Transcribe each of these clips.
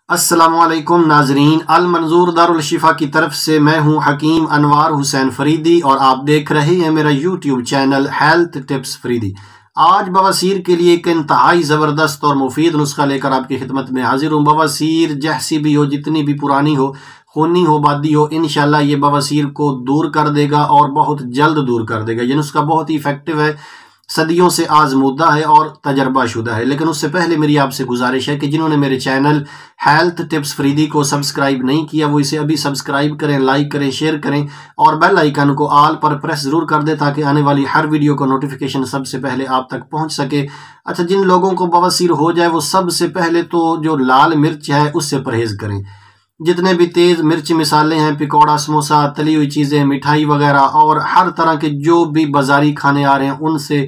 अस्सलामुअलैकुम नाजरीन, अल मंजूर दारुल शिफा की तरफ से मैं हूं हकीम अनवार हुसैन फरीदी और आप देख रहे हैं मेरा YouTube channel health tips Faridi. आज बवासीर के लिए एक इंतहाई ज़बरदस्त और मुफीद नुस्खा लेकर आपकी खिदमत में हाजिर हूँ। बवासीर जैसी भी हो, जितनी भी पुरानी हो, खूनी हो, बादी हो, इंशाल्लाह ये बवासीर को दूर कर देगा और बहुत जल्द दूर कर देगा। ये नुस्खा बहुत ही इफेक्टिव है, सदियों से आजमूदा है और तजर्बाशुदा है। लेकिन उससे पहले मेरी आपसे गुजारिश है कि जिन्होंने मेरे चैनल हेल्थ टिप्स फरीदी को सब्सक्राइब नहीं किया वो इसे अभी सब्सक्राइब करें, लाइक करें, शेयर करें और बेल आइकन को ऑल पर प्रेस जरूर कर दें ताकि आने वाली हर वीडियो का नोटिफिकेशन सबसे पहले आप तक पहुंच सके। अच्छा, जिन लोगों को बवासीर हो जाए वो सबसे पहले तो जो लाल मिर्च है उससे परहेज करें। जितने भी तेज मिर्च मिसाले हैं, पकौड़ा, समोसा, तली हुई चीज़ें, मिठाई वगैरह और हर तरह के जो भी बाजारी खाने आ रहे हैं उनसे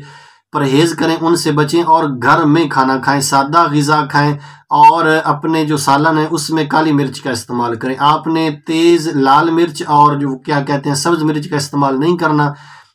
परहेज करें, उनसे बचें और घर में खाना खाएं, सादा ग़िज़ा खाएं और अपने जो सालन है उसमें काली मिर्च का इस्तेमाल करें। आपने तेज़ लाल मिर्च और जो क्या कहते हैं सब्ज़ मिर्च का इस्तेमाल नहीं करना।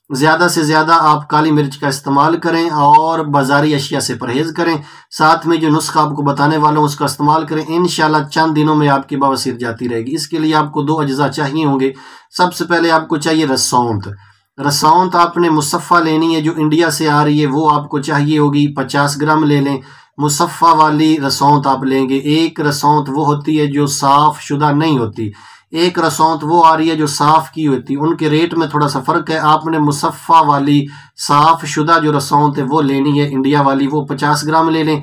ज़्यादा से ज़्यादा आप काली मिर्च का इस्तेमाल करें और बाज़ारी अशिया से परहेज़ करें। साथ में जो नुस्खा आपको बताने वाला हूँ उसका इस्तेमाल करें। इंशाल्लाह चंद दिनों में आपकी बवासीर जाती रहेगी। इसके लिए आपको दो अज्जा चाहिए होंगे। सबसे पहले आपको चाहिए रसौंत। रसौंत आपने मुसफ़ा लेनी है, जो इंडिया से आ रही है वो आपको चाहिए होगी। 50 ग्राम ले लें। मुसफ़ा वाली रसौंत आप लेंगे। एक रसौंत वो होती है जो साफ़ शुदा नहीं होती, एक रसौंत वो आ रही है जो साफ़ की होती है। उनके रेट में थोड़ा सा फ़र्क है। आपने मुसफ़ा वाली साफ़ शुदा जो रसौंत है वो लेनी है, इंडिया वाली, वो 50 ग्राम ले लें।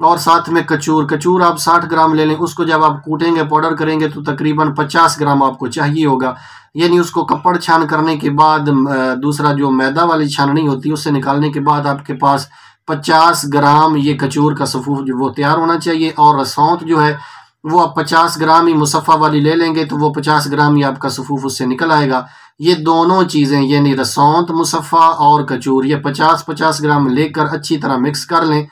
और साथ में कचूर आप 60 ग्राम ले लें। उसको जब आप कूटेंगे, पाउडर करेंगे तो तकरीबन 50 ग्राम आपको चाहिए होगा। यानी उसको कपड़ छान करने के बाद दूसरा जो मैदा वाली छाननी होती है उससे निकालने के बाद आपके पास 50 ग्राम ये कचूर का सफ़ूफ जो वो तैयार होना चाहिए। और रसौंत जो है वो आप 50 ग्राम ही मुसफ़ा वाली ले लेंगे तो वो 50 ग्राम ही आपका सफ़ूफ उससे निकल आएगा। ये दोनों चीज़ें यानी रसौंत, मुसफ़ा और कचूर ये 50-50 ग्राम लेकर अच्छी तरह मिक्स कर लें।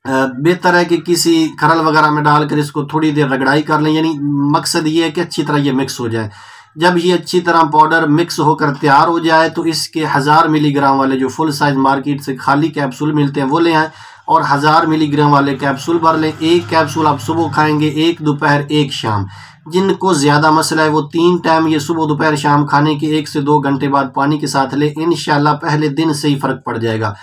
बेहतर है कि किसी खरल वगैरह में डालकर इसको थोड़ी देर रगड़ाई कर लें। यानी मकसद ये है कि अच्छी तरह ये मिक्स हो जाए। जब ये अच्छी तरह पाउडर मिक्स होकर तैयार हो जाए तो इसके 1000 मिलीग्राम वाले जो फुल साइज मार्केट से खाली कैप्सूल मिलते हैं वो ले आएँ और 1000 मिलीग्राम वाले कैप्सूल भर लें। एक कैप्सूल आप सुबह खाएंगे, एक दोपहर, एक शाम। जिनको ज़्यादा मसला है वो 3 टाइम ये सुबह दोपहर शाम खाने के 1 से 2 घंटे बाद पानी के साथ लें। इंशाल्लाह पहले दिन से ही फ़र्क पड़ जाएगा।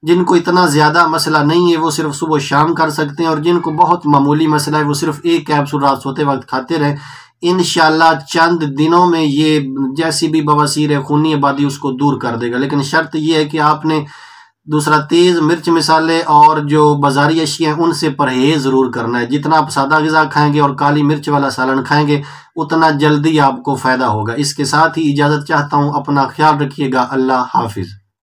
जिनको इतना ज़्यादा मसला नहीं है वो सिर्फ सुबह शाम कर सकते हैं और जिनको बहुत मामूली मसला है वो सिर्फ एक कैप्सूल रात सोते वक्त खाते रहें। इंशाल्लाह चंद दिनों में ये जैसी भी बवासीर है, खूनी आबादी, उसको दूर कर देगा। लेकिन शर्त ये है कि आपने दूसरा तेज़ मिर्च मिसाले और जो बाजारी अशिया हैं उनसे परहेज ज़रूर करना है। जितना आप सादा ग़िज़ा खाएंगे और काली मिर्च वाला सालन खाएंगे उतना जल्दी आपको फ़ायदा होगा। इसके साथ ही इजाज़त चाहता हूँ। अपना ख्याल रखिएगा। अल्लाह हाफिज़।